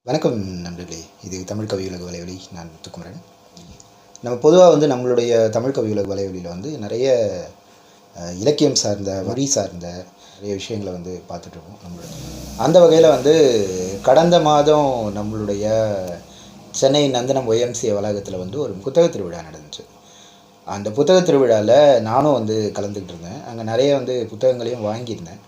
வணக்கம் நண்பர்களே. இது தமிழ் கவியுலக வலைவலி. நான் முத்துக்குமரன். நம்ம பொதுவாக நம்மளுடைய தமிழ் கவியுலக வலைவலியில் நிறைய இலக்கியம் சார்ந்த மொழி சார்ந்த நிறைய விஷயங்களை பார்த்துட்ருக்கோம். அந்த வகையில் கடந்த மாதம் நம்மளுடைய சென்னை நந்தனம் ஒய்எம்சிஏ வளாகத்தில் ஒரு புத்தக திருவிழா நடந்துச்சு. அந்த புத்தக திருவிழாவில் நானும் கலந்துக்கிட்டு இருந்தேன். அங்கே நிறைய புத்தகங்களையும் வாங்கியிருந்தேன்.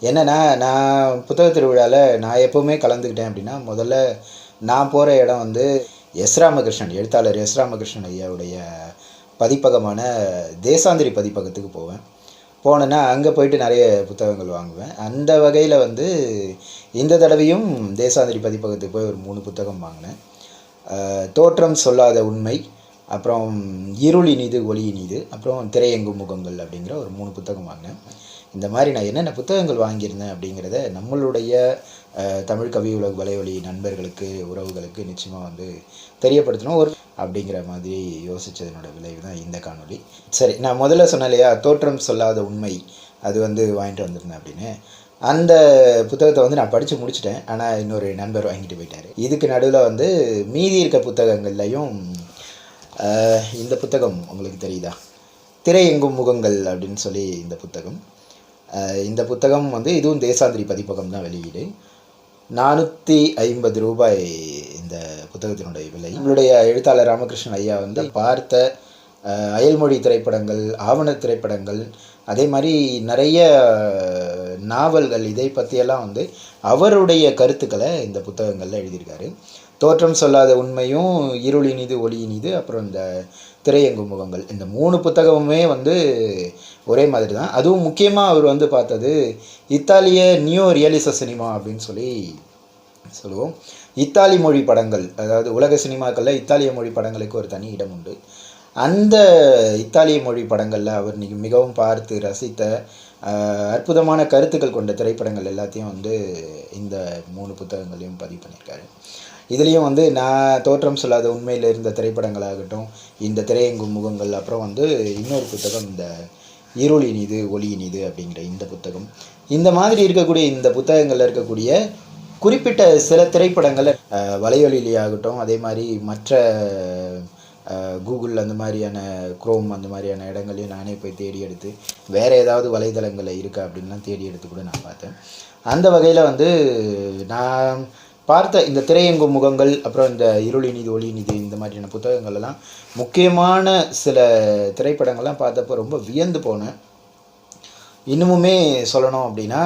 என்னென்னா, நான் புத்தக திருவிழாவில் நான் எப்போவுமே கலந்துக்கிட்டேன் அப்படின்னா, முதல்ல நான் போகிற இடம் எஸ் ராமகிருஷ்ணன், எழுத்தாளர் எஸ் ராமகிருஷ்ணன் ஐயாவுடைய பதிப்பகமான தேசாந்திரி பதிப்பகத்துக்கு போவேன். போனேன்னா அங்கே போயிட்டு நிறைய புத்தகங்கள் வாங்குவேன். அந்த வகையில் இந்த தடவையும் தேசாந்திரி பதிப்பகத்துக்கு போய் ஒரு 3 புத்தகம் வாங்கினேன். தோற்றம் சொல்லாத உண்மை, அப்புறம் இருள் இனிது ஒளி இனிது, அப்புறம் திரையெங்கும் முகங்கள் அப்படிங்கிற ஒரு 3 புத்தகம் வாங்கினேன். இந்த மாதிரி நான் என்னென்ன புத்தகங்கள் வாங்கியிருந்தேன் அப்படிங்கிறத நம்மளுடைய தமிழ் கவியுலக வலைவலி நண்பர்களுக்கு, உறவுகளுக்கு நிச்சயமாக தெரியப்படுத்தணும் அப்படிங்கிற மாதிரி யோசித்ததனோட விளைவு தான் இந்த காணொலி. சரி, நான் முதல்ல சொன்னேன் இல்லையா, தோற்றம் சொல்லாத உண்மை, அது வாங்கிட்டு வந்திருந்தேன் அப்படின்னு. அந்த புத்தகத்தை நான் படித்து முடிச்சிட்டேன். ஆனால் இன்னொரு நண்பர் வாங்கிட்டு போயிட்டார். இதுக்கு நடுவில் மீதி இருக்க புத்தகங்கள்லையும் இந்த புத்தகம் உங்களுக்கு தெரியுதா, திரையெங்கும் முகங்கள் அப்படின்னு சொல்லி இந்த புத்தகம் இதுவும் தேசாந்திரி பதிப்பகம் தான் வெளியீடு. 450 ரூபாய் இந்த புத்தகத்தினுடைய விலை. நம்மளுடைய எழுத்தாளர் ராமகிருஷ்ணன் ஐயா பார்த்த அயல்மொழி திரைப்படங்கள், ஆவண திரைப்படங்கள், அதே மாதிரி நிறைய நாவல்கள், இதை பற்றியெல்லாம் அவருடைய கருத்துக்களை இந்த புத்தகங்களில் எழுதியிருக்காரு. தோற்றம் சொல்லாத உண்மையும், இருள் இனிது ஒளி இனிது, அப்புறம் இந்த திரையெங்கும் முகங்கள், இந்த 3 புத்தகமுமே ஒரே மாதிரி தான். அதுவும் முக்கியமாக அவர் பார்த்தது இத்தாலிய நியோ ரியலிச சினிமா அப்படின்னு சொல்லுவோம். இத்தாலி மொழி படங்கள், அதாவது உலக சினிமாக்களில் இத்தாலிய மொழி படங்களுக்கு ஒரு தனி இடம் உண்டு. அந்த இத்தாலிய மொழி படங்களில் அவர் மிகவும் பார்த்து ரசித்த அற்புதமான கருத்துக்கள் கொண்ட திரைப்படங்கள் எல்லாத்தையும் இந்த 3 புத்தகங்களையும் பதிவு பண்ணியிருக்காரு. இதுலேயும் நான் தோற்றம் சொல்லாத உண்மையில் இருந்த திரைப்படங்களாகட்டும், இந்த திரையெங்கும் முகங்கள், அப்புறம் இன்னொரு புத்தகம் இந்த இருள் இனிது ஒளி இனிது அப்படிங்கிற இந்த புத்தகம், இந்த மாதிரி இருக்கக்கூடிய இந்த புத்தகங்களில் இருக்கக்கூடிய குறிப்பிட்ட சில திரைப்படங்கள் வலைவலியாகட்டும், அதே மாதிரி மற்ற கூகுள் அந்த மாதிரியான குரோம் அந்த மாதிரியான இடங்களையும் நானே போய் தேடி எடுத்து வேறு ஏதாவது வலைதளங்களில் இருக்கா அப்படின்லாம் தேடி எடுத்து கூட நான் பார்த்தேன். அந்த வகையில் நான் பார்த்த இந்த திரையெங்கும் முகங்கள், அப்புறம் இந்த இருள் இனிது ஒளி இனிது, இந்த மாதிரியான புத்தகங்கள்லாம் முக்கியமான சில திரைப்படங்கள்லாம் பார்த்தப்போ ரொம்ப வியந்து போனேன். இன்னுமுமே சொல்லணும் அப்படின்னா,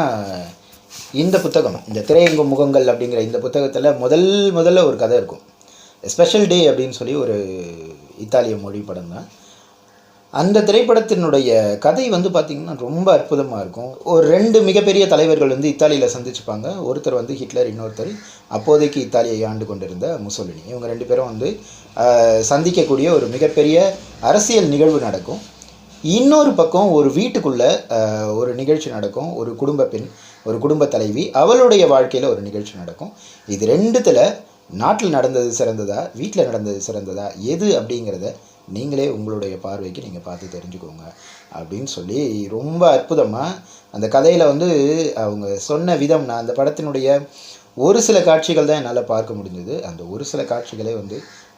இந்த புத்தகம், இந்த திரையெங்கும் முகங்கள் அப்படிங்கிற இந்த புத்தகத்தில் முதல்ல ஒரு கதை இருக்கும். ஸ்பெஷல் டே அப்படின்னு சொல்லி ஒரு இத்தாலிய மொழி படம் தான். அந்த திரைப்படத்தினுடைய கதை பார்த்திங்கன்னா ரொம்ப அற்புதமாக இருக்கும். ஒரு 2 மிகப்பெரிய தலைவர்கள் இத்தாலியில் சந்திச்சுப்பாங்க. ஒருத்தர் ஹிட்லர், இன்னொருத்தர் அப்போதைக்கு இத்தாலியை ஆண்டு கொண்டிருந்த முசோலினி. இவங்க 2 பேரும் சந்திக்கக்கூடிய ஒரு மிகப்பெரிய அரசியல் நிகழ்வு நடக்கும். இன்னொரு பக்கம் ஒரு வீட்டுக்குள்ளே ஒரு நிகழ்ச்சி நடக்கும். ஒரு குடும்ப பெண், ஒரு குடும்ப தலைவி, அவளுடைய வாழ்க்கையில் ஒரு நிகழ்ச்சி நடக்கும். இது 2த்தில் நாட்டில் நடந்தது சிறந்ததா, வீட்டில் நடந்தது சிறந்ததா, எது அப்படிங்கிறத நீங்களே உங்களுடைய பார்வைக்கு நீங்கள் பார்த்து தெரிஞ்சுக்கோங்க அப்படின்னு சொல்லி ரொம்ப அற்புதமாக அந்த கதையில் அவங்க சொன்ன விதம், நான் அந்த படத்தினுடைய ஒரு சில காட்சிகள் தான் என்னால் பார்க்க முடிஞ்சது. அந்த ஒரு சில காட்சிகளே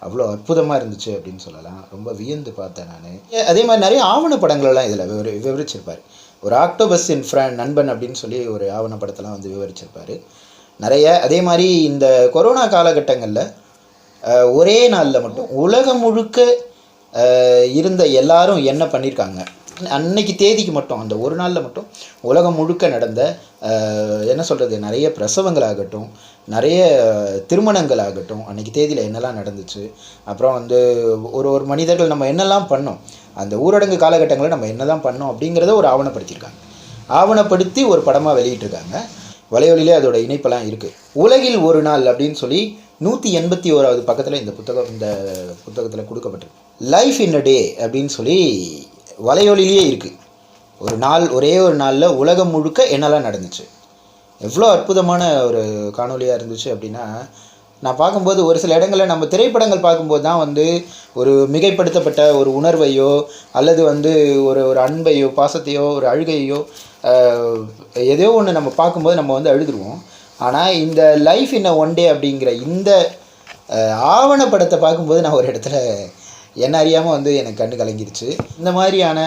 அவ்வளோ அற்புதமாக இருந்துச்சு அப்படின்னு சொல்லலாம். ரொம்ப வியந்து பார்த்தேன் நான். அதே மாதிரி நிறைய ஆவணப்படங்களெல்லாம் இதில் விவரிச்சிருப்பார். ஒரு ஆக்டோபஸ் இன் நண்பன் அப்படின்னு சொல்லி ஒரு ஆவணப்படத்தெல்லாம் விவரிச்சிருப்பார் நிறைய. அதே மாதிரி இந்த கொரோனா காலகட்டங்களில் ஒரே நாளில் மட்டும் உலகம் முழுக்க இருந்த எல்லாரும் என்ன பண்ணியிருக்காங்க, அன்னைக்கு தேதிக்கு மட்டும், அந்த ஒரு நாளில் மட்டும் உலகம் முழுக்க நடந்த என்ன சொல்கிறது, நிறைய பிரசவங்களாகட்டும், நிறைய திருமணங்களாகட்டும், அன்றைக்கி தேதியில் என்னெல்லாம் நடந்துச்சு, அப்புறம் ஒரு மனிதர்கள் நம்ம என்னெல்லாம் பண்ணோம், அந்த ஊரடங்கு காலகட்டங்களில் நம்ம என்னெல்லாம் பண்ணோம் அப்படிங்கிறத ஒரு ஆவணப்படுத்தியிருக்காங்க. ஆவணப்படுத்தி ஒரு படமாக வெளியிட்டிருக்காங்க. வலைவலியிலே அதோட இணைப்பெல்லாம் இருக்குது. உலகில் ஒரு நாள் அப்படின்னு சொல்லி 181வது பக்கத்தில் இந்த புத்தகத்தில் கொடுக்கப்பட்டிருக்கு. லைஃப் இன் அ டே அப்படின்னு சொல்லி வலைவலியிலே இருக்குது. ஒரு நாள், ஒரே ஒரு நாளில் உலகம் முழுக்க என்னெல்லாம் நடந்துச்சு. எவ்வளோ அற்புதமான ஒரு காணொலியாக இருந்துச்சு அப்படின்னா, நான் பார்க்கும்போது ஒரு சில இடங்களில் நம்ம திரைப்படங்கள் பார்க்கும்போது தான் ஒரு மிகைப்படுத்தப்பட்ட ஒரு உணர்வையோ அல்லது ஒரு அன்பையோ பாசத்தையோ ஒரு அழுகையோ எதையோ ஒன்று நம்ம பார்க்கும்போது நம்ம அழுதுருவோம். ஆனால் இந்த லைஃப் இன் ஒன் டே அப்படிங்கிற இந்த ஆவணப்படத்தை பார்க்கும்போது நான் ஒரு இடத்துல என்ன அறியாமல் வந்து எனக்கு கண்ணு கலங்கிருச்சு. இந்த மாதிரியான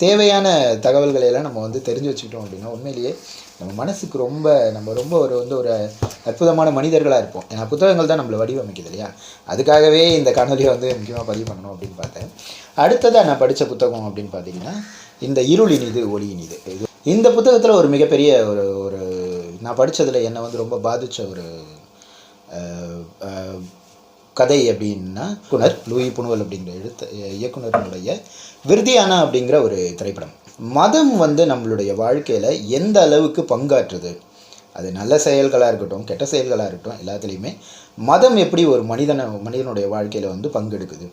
தேவையான தகவல்களை எல்லாம் நம்ம வந்து தெரிஞ்சு வச்சுக்கிட்டோம் அப்படின்னா உண்மையிலேயே நம்ம மனசுக்கு நம்ம ரொம்ப ஒரு அற்புதமான மனிதர்களாக இருப்போம். ஏன்னா புத்தகங்கள் தான் நம்மளை வடிவமைக்குது இல்லையா? அதுக்காகவே இந்த காணொலியை வந்து முக்கியமாக பதிவு பண்ணணும் அப்படின்னு பார்த்தேன். அடுத்ததாக நான் படித்த புத்தகம் அப்படின்னு பார்த்தீங்கன்னா இந்த இருள் இனிது ஒளி இனிது. இந்த புத்தகத்தில் ஒரு மிகப்பெரிய ஒரு நான் படித்ததில் என்னை வந்து ரொம்ப பாதித்த ஒரு கதை அப்படின்னா இயக்குனர் லூயி புனுவல் அப்படிங்கிற இயக்குனருடைய விருதியானா அப்படிங்கிற ஒரு திரைப்படம். மதம் வந்து நம்மளுடைய வாழ்க்கையில் எந்த அளவுக்கு பங்காற்றுது, அது நல்ல செயல்களாக இருக்கட்டும் கெட்ட செயல்களாக இருக்கட்டும் எல்லாத்துலேயுமே மதம் எப்படி ஒரு மனிதனுடைய வாழ்க்கையில் வந்து பங்கெடுக்குது,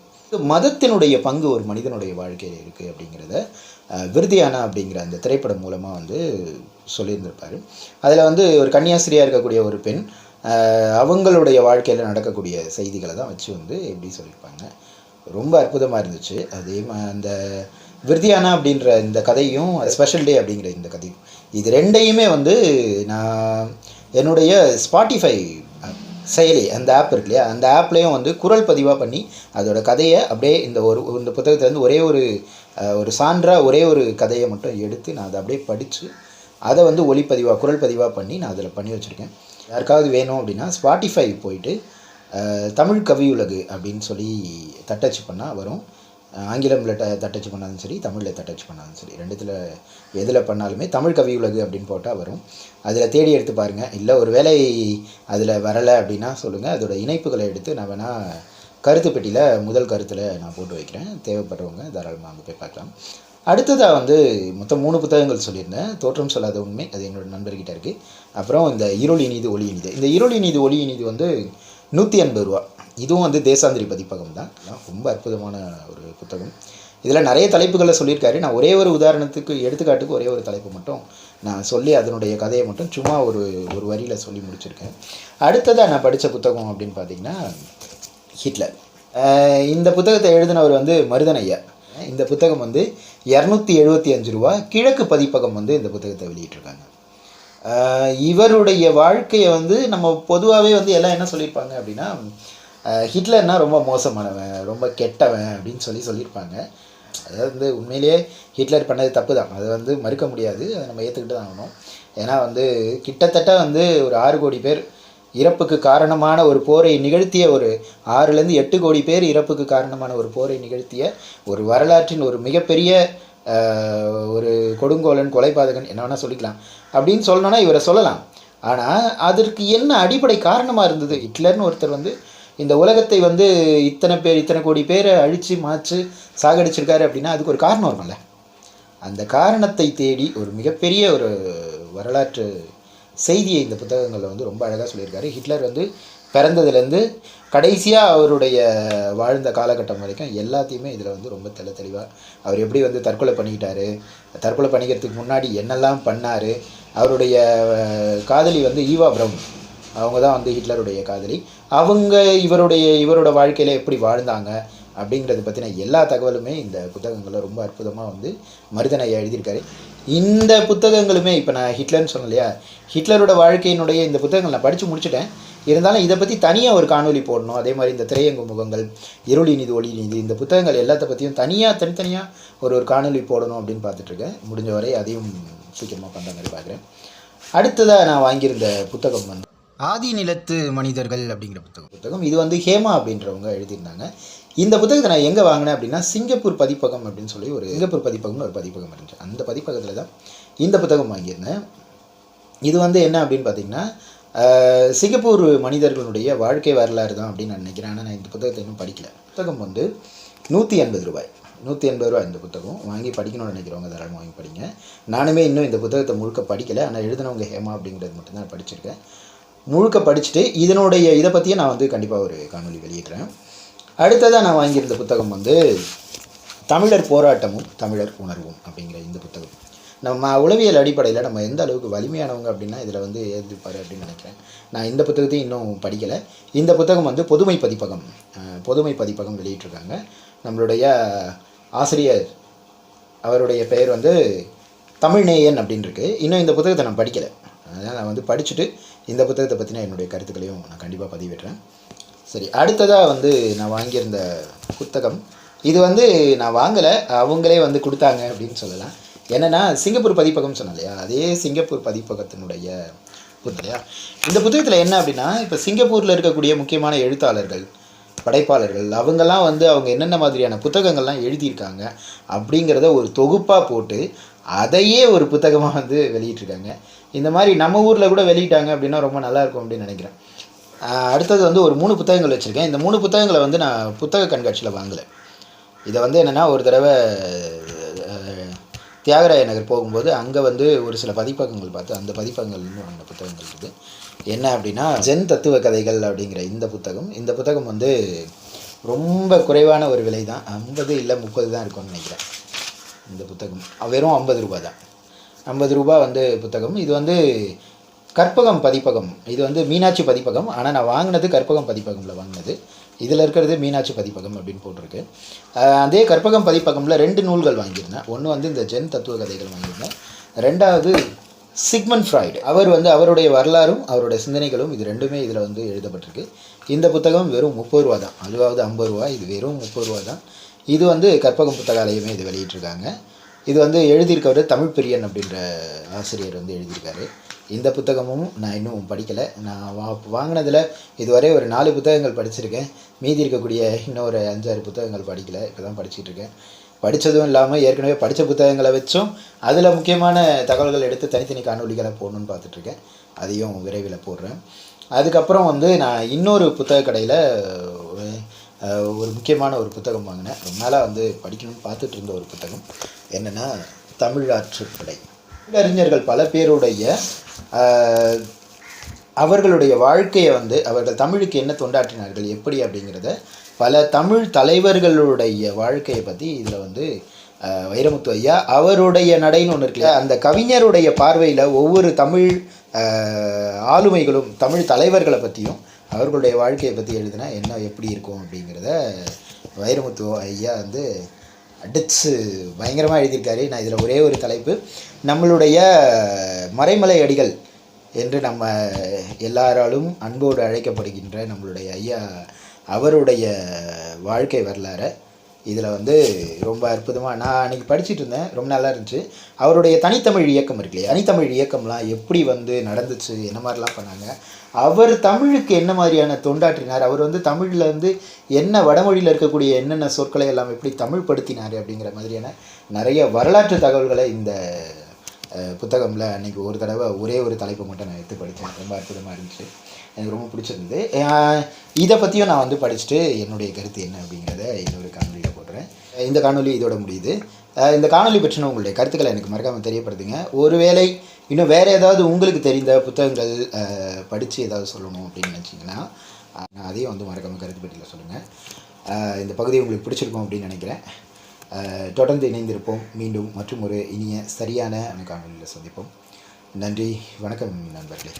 மதத்தினுடைய பங்கு ஒரு மனிதனுடைய வாழ்க்கையில் இருக்குது அப்படிங்கிறத விருதியானா அப்படிங்கிற அந்த திரைப்படம் மூலமாக வந்து சொல்லியிருந்திருப்பார். அதில் வந்து ஒரு கன்னியாஸ்திரியாக இருக்கக்கூடிய ஒரு பெண் அவங்களுடைய வாழ்க்கையில் நடக்கக்கூடிய செய்திகளை தான் வச்சு வந்து எப்படி சொல்லியிருப்பாங்க. ரொம்ப அற்புதமாக இருந்துச்சு. அதே அந்த விருதியானா அப்படின்ற இந்த கதையும் ஸ்பெஷல் டே அப்படிங்கிற இந்த கதையும் இது ரெண்டையுமே வந்து நான் என்னுடைய ஸ்பாட்டிஃபை செயலி அந்த ஆப் இருக்கு இல்லையா, அந்த ஆப்லேயும் வந்து குரல் பதிவாக பண்ணி அதோட கதையை அப்படியே இந்த புத்தகத்துலேருந்து ஒரு சான்றாக ஒரே ஒரு கதையை மட்டும் எடுத்து நான் அதை அப்படியே படித்து அதை வந்து குரல் பதிவாக பண்ணி நான் அதில் பண்ணி வச்சுருக்கேன். யாருக்காவது வேணும் அப்படின்னா ஸ்பாட்டிஃபை போயிட்டு தமிழ் கவியுலகு அப்படின்னு சொல்லி தட்டச்சு பண்ணால் வரும். ஆங்கிலமில் தட்டச்சு பண்ணாலும் சரி, தமிழில் தட்டச்சு பண்ணாலும் சரி, ரெண்டுத்தில் எதில் பண்ணாலுமே தமிழ் கவியுலகு அப்படின்னு போட்டால் வரும். அதில் தேடி எடுத்து பாருங்கள். இல்லை ஒரு வேளை அதில் வரலை அப்படின்னா சொல்லுங்கள். அதோட இணைப்புகளை எடுத்து நான் வேணால் கருத்து பெட்டியில் முதல் கருத்தில் நான் போட்டு வைக்கிறேன். தேவைப்படுறவங்க தாராளமாக அங்கே போய் பார்க்கலாம். அடுத்ததாக வந்து மொத்தம் 3 புத்தகங்கள் சொல்லியிருந்தேன். தோற்றம் சொல்லாத உண்மை, அது என்னோடய நண்பர்கிட்ட இருக்குது. அப்புறம் இந்த இருள் இனிது ஒளி இனிது. இந்த இருள் இனிது ஒளி இனிது வந்து 180 ரூபா. இதுவும் வந்து தேசாந்திரி பதிப்பகம் தான். ரொம்ப அற்புதமான ஒரு புத்தகம். இதில் நிறைய தலைப்புகளை சொல்லியிருக்காரு. நான் ஒரே ஒரு எடுத்துக்காட்டுக்கு ஒரே ஒரு தலைப்பு மட்டும் நான் சொல்லி அதனுடைய கதையை மட்டும் சும்மா ஒரு வரியில் சொல்லி முடிச்சிருக்கேன். அடுத்ததாக நான் படித்த புத்தகம் அப்படின்னு பார்த்தீங்கன்னா ஹிட்லர். இந்த புத்தகத்தை எழுதினவர் வந்து மருதன் ஐயா. இந்த புத்தகம் வந்து 275 ரூபா. கிழக்கு பதிப்பகம் வந்து இந்த புத்தகத்தை வெளியிட்டிருக்காங்க. இவருடைய வாழ்க்கையை வந்து நம்ம பொதுவாகவே வந்து எல்லாம் என்ன சொல்லியிருப்பாங்க அப்படின்னா ஹிட்லர்னால் ரொம்ப மோசமானவன், ரொம்ப கெட்டவன் அப்படின்னு சொல்லியிருப்பாங்க. அதாவது வந்து உண்மையிலேயே ஹிட்லர் பண்ணது தப்பு தான், அதை வந்து மறுக்க முடியாது, அதை நம்ம ஏற்றுக்கிட்டு தான் ஆகணும். ஏன்னா வந்து கிட்டத்தட்ட வந்து ஒரு 6 கோடி பேர் இறப்புக்கு காரணமான ஒரு போரை நிகழ்த்திய, ஒரு 6லேருந்து 8 கோடி பேர் இறப்புக்கு காரணமான ஒரு போரை நிகழ்த்திய ஒரு வரலாற்றின் ஒரு மிகப்பெரிய ஒரு கொடுங்கோலன், கொலைபாதகன், என்ன வேணால் சொல்லிக்கலாம். அப்படின்னு சொல்லணும்னா இவரை சொல்லலாம். ஆனால் அதற்கு என்ன அடிப்படை காரணமாக இருந்தது? ஹிட்லர்னு ஒருத்தர் வந்து இந்த உலகத்தை வந்து இத்தனை கோடி பேரை அழித்து மாச்சு சாகடிச்சிருக்காரு அப்படின்னா அதுக்கு ஒரு காரணம் இருக்கும்ல. அந்த காரணத்தை தேடி ஒரு மிகப்பெரிய ஒரு வரலாற்று செய்தியை இந்த புத்தகங்களில் வந்து ரொம்ப அழகாக சொல்லியிருக்காரு. ஹிட்லர் வந்து பிறந்ததுலேருந்து கடைசியாக அவருடைய வாழ்ந்த காலகட்டம் வரைக்கும் எல்லாத்தையுமே இதில் வந்து ரொம்ப தெளிவாக அவர் எப்படி வந்து தற்கொலை பண்ணிக்கிறதுக்கு முன்னாடி என்னெல்லாம் பண்ணார், அவருடைய காதலி வந்து ஈவா பிரவுன், அவங்க தான் வந்து ஹிட்லருடைய காதலி, அவங்க இவரோட வாழ்க்கையில் எப்படி வாழ்ந்தாங்க அப்படிங்கிறத பற்றின எல்லா தகவலுமே இந்த புத்தகங்களில் ரொம்ப அற்புதமாக வந்து மருதன் ஐயா எழுதியிருக்காரு. இந்த புத்தகங்களுமே இப்போ நான் ஹிட்லர்னு சொன்னேன் இல்லையா, ஹிட்லரோட வாழ்க்கையினுடைய இந்த புத்தகங்கள் நான் படித்து முடிச்சுட்டேன். இருந்தாலும் இதை பற்றி தனியாக ஒரு காணொலி போடணும். அதே மாதிரி இந்த திரையங்கு முகங்கள், இருள் இனிது ஒளி இனிது, இந்த புத்தகங்கள் எல்லாத்த பற்றியும் தனித்தனியாக ஒரு காணொலி போடணும் அப்படின்னு பார்த்துட்ருக்கேன். முடிஞ்ச வரை அதையும் சீக்கிரமாக பண்ணுற மாதிரி பார்க்குறேன். அடுத்ததாக நான் வாங்கியிருந்த புத்தகம் வந்து ஆதி நிலத்து மனிதர்கள் அப்படிங்கிற புத்தகம். இது வந்து ஹேமா அப்படின்றவங்க எழுதியிருந்தாங்க. இந்த புத்தகத்தை நான் எங்கே வாங்கினேன் அப்படின்னா சிங்கப்பூர் பதிப்பகம் அப்படின்னு சொல்லி சிங்கப்பூர் பதிப்பகம்னு ஒரு பதிப்பகம் இருந்துச்சு. அந்த பதிப்பகத்தில் தான் இந்த புத்தகம் வாங்கியிருந்தேன். இது வந்து என்ன அப்படின்னு பார்த்தீங்கன்னா சிங்கப்பூர் மனிதர்களுடைய வாழ்க்கை வரலாறு தான் அப்படின்னு நான் நினைக்கிறேன். ஆனால் நான் இந்த புத்தகத்தை இன்னும் படிக்கலை. புத்தகம் வந்து 180 ரூபாய். 180 ரூபா இந்த புத்தகம். வாங்கி படிக்கணும்னு நினைக்கிறவங்க தாராளமாக வாங்கி படிங்க. நானுமே இன்னும் இந்த புத்தகத்தை முழுக்க படிக்கலை. ஆனால் எழுதினவங்க ஹேமா அப்படிங்கிறது மட்டும்தான் படிச்சிருக்கேன். முழுக்க படிச்சுட்டு இதை பற்றியே நான் வந்து கண்டிப்பாக ஒரு காணொலி வெளியிடுறேன். அடுத்ததாக நான் வாங்கியிருந்த புத்தகம் வந்து தமிழர் போராட்டமும் தமிழர் உணர்வும் அப்படிங்கிற இந்த புத்தகம். நம்ம உளவியல் அடிப்படையில் நம்ம எந்த அளவுக்கு வலிமையானவங்க அப்படின்னா இதில் வந்து எழுதிப்பார் அப்படின்னு நினைக்கிறேன். நான் இந்த புத்தகத்தையும் இன்னும் படிக்கலை. இந்த புத்தகம் வந்து பொதுமை பதிப்பகம் வெளியிட்டிருக்காங்க. நம்மளுடைய ஆசிரியர் அவருடைய பெயர் வந்து தமிழ்நேயன் அப்படின்னு இருக்கு. இன்னும் இந்த புத்தகத்தை நான் படிக்கலை. அதனால் நான் வந்து படிச்சுட்டு இந்த புத்தகத்தை பற்றின என்னுடைய கருத்துக்களையும் நான் கண்டிப்பாக பதிவிடுறேன். சரி, அடுத்ததாக வந்து நான் வாங்கியிருந்த புத்தகம், இது வந்து நான் வாங்கலை, அவங்களே வந்து கொடுத்தாங்க அப்படின்னு சொல்லலாம். என்னென்னா சிங்கப்பூர் பதிப்பகம் சொன்னேன் இல்லையா, அதே சிங்கப்பூர் பதிப்பகத்தினுடைய புத்தகம். இந்த புத்தகத்தில் என்ன அப்படின்னா, இப்போ சிங்கப்பூரில் இருக்கக்கூடிய முக்கியமான எழுத்தாளர்கள், படைப்பாளர்கள், அவங்கெல்லாம் வந்து அவங்க என்னென்ன மாதிரியான புத்தகங்கள்லாம் எழுதியிருக்காங்க அப்படிங்கிறத ஒரு தொகுப்பாக போட்டு அதையே ஒரு புத்தகமாக வந்து வெளியிட்டிருக்காங்க. இந்த மாதிரி நம்ம ஊரில் கூட வெளியிட்டாங்க அப்படின்னா ரொம்ப நல்லாயிருக்கும் அப்படின்னு நினைக்கிறேன். அடுத்தது வந்து ஒரு 3 புத்தகங்கள் வச்சுருக்கேன். இந்த 3 புத்தகங்களை வந்து நான் புத்தக கண்காட்சியில் வாங்கலை. இதை வந்து என்னென்னா, ஒரு தடவை தியாகராய நகர் போகும்போது அங்கே வந்து ஒரு சில பதிப்பகங்கள் பார்த்து அந்த பதிப்பகங்கள்லேருந்து வாங்கின புத்தகங்கள் இருக்குது. என்ன அப்படின்னா, ஜென் தத்துவ கதைகள் அப்படிங்கிற இந்த புத்தகம் வந்து ரொம்ப குறைவான ஒரு விலை தான், 50 இல்லை 30 தான் இருக்கும்னு நினைக்கிறேன். இந்த புத்தகம் வெறும் 50 ரூபா தான். 50 ரூபா வந்து புத்தகம். இது வந்து கற்பகம் பதிப்பகம், இது வந்து மீனாட்சி பதிப்பகம். ஆனால் நான் வாங்கினது கற்பகம் பதிப்பகமில் வாங்கினது. இதில் இருக்கிறது மீனாட்சி பதிப்பகம் அப்படின்னு போட்டிருக்கு. அதே கற்பகம் பதிப்பகமில் 2 நூல்கள் வாங்கியிருந்தேன். ஒன்று வந்து இந்த ஜென் தத்துவ கதைகள் வாங்கியிருந்தேன். 2வது சிக்மண்ட் ஃப்ராய்டு, அவர் வந்து அவருடைய வரலாறும் அவருடைய சிந்தனைகளும், இது 2மே இதில் வந்து எழுதப்பட்டிருக்கு. இந்த புத்தகம் வெறும் 30 ரூபா தான். அதுவாவது 50 ரூபா, இது வெறும் 30 ரூபா தான். இது வந்து கற்பகம் புத்தகாலயமே இது வெளியிட்டிருக்காங்க. இது வந்து எழுதியிருக்கவர் தமிழ் பிரியன் அப்படின்ற ஆசிரியர் வந்து எழுதியிருக்காரு. இந்த புத்தகமும் நான் இன்னும் படிக்கலை. நான் வாங்கினதில் இதுவரை ஒரு 4 புத்தகங்கள் படிச்சிருக்கேன். மீதி இருக்கக்கூடிய இன்னொரு 5-6 புத்தகங்கள் படிக்கலை. இப்போ தான் படிச்சிட்ருக்கேன். படித்ததும் இல்லாமல் ஏற்கனவே படித்த புத்தகங்களை வச்சும் அதில் முக்கியமான தகவல்கள் எடுத்து தனித்தனி காணொலிகளை போடணுன்னு பார்த்துட்ருக்கேன். அதையும் விரைவில் போடுறேன். அதுக்கப்புறம் வந்து நான் இன்னொரு புத்தக கடையில் ஒரு முக்கியமான ஒரு புத்தகம் வாங்கினேன். ரொம்ப நாளாக வந்து படிக்கணும்னு பார்த்துட்டு இருந்த ஒரு புத்தகம். என்னென்னா, தமிழாற்றுப்படை. அறிஞர்கள் பல பேருடைய அவர்களுடைய வாழ்க்கையை வந்து அவர்கள் தமிழுக்கு என்ன தொண்டாற்றினார்கள் எப்படி அப்படிங்கிறத பல தமிழ் தலைவர்களுடைய வாழ்க்கையை பற்றி இதில் வந்து வைரமுத்து ஐயா அவருடைய நடைன்னு ஒன்று இருக்குல்ல, அந்த கவிஞருடைய பார்வையில் ஒவ்வொரு தமிழ் ஆளுமைகளும் தமிழ் தலைவர்களை பற்றியும் அவர்களுடைய வாழ்க்கையை பற்றி எழுதினா என்ன எப்படி இருக்கும் அப்படிங்கிறத வைரமுத்து ஐயா வந்து அடித்து பயங்கரமாக எழுதியிருக்காரு. நான் இதில் ஒரே ஒரு தலைப்பு, நம்மளுடைய மறைமலை அடிகள் என்று நம்ம எல்லாராலும் அன்போடு அழைக்கப்படுகின்ற நம்மளுடைய ஐயா அவருடைய வாழ்க்கை வரலாறை இதில் வந்து ரொம்ப அற்புதமாக நான் அன்றைக்கி படிச்சுட்டு இருந்தேன். ரொம்ப நல்லா இருந்துச்சு. அவருடைய தனித்தமிழ் இயக்கம் இருக்கு இல்லையா, தனித்தமிழ் இயக்கம்லாம் எப்படி வந்து நடந்துச்சு, என்ன மாதிரிலாம் பண்ணாங்க, அவர் தமிழுக்கு என்ன மாதிரியான தொண்டாற்றினார், அவர் வந்து தமிழில் வந்து என்ன வடமொழியில் இருக்கக்கூடிய என்னென்ன சொற்களை எல்லாம் எப்படி தமிழ் படுத்தினார் அப்படிங்கிற மாதிரியான நிறைய வரலாற்று தகவல்களை இந்த புத்தகமில் அன்றைக்கி ஒரு தடவை ஒரே ஒரு தலைப்பை மட்டும் நான் எடுத்து படித்தேன். ரொம்ப அற்புதமாக இருந்துச்சு, எனக்கு ரொம்ப பிடிச்சிருந்தது. இதை பற்றியும் நான் வந்து படிச்சுட்டு என்னுடைய கருத்து என்ன அப்படிங்கிறத இன்னொரு காணொலியில் போடுறேன். இந்த காணொலி இதோட முடியுது. இந்த காணொலி பற்றின உங்களுடைய கருத்துக்களை எனக்கு மறக்காமல் தெரியப்படுத்துங்க. ஒருவேளை இன்னும் வேறு ஏதாவது உங்களுக்கு தெரிந்த புத்தகங்கள் படித்து ஏதாவது சொல்லணும் அப்படின்னு நினச்சிங்கன்னா நான் அதையும் வந்து மறக்காமல் கருத்து பட்டியலில் சொல்லுங்கள். இந்த பகுதி உங்களுக்கு பிடிச்சிருக்கும் அப்படின்னு நினைக்கிறேன். தொடர்ந்து இணைந்திருப்போம். மீண்டும் மற்றும் ஒரு இனிய சரியான காணொலியில் சந்திப்போம். நன்றி, வணக்கம் நண்பர்களே.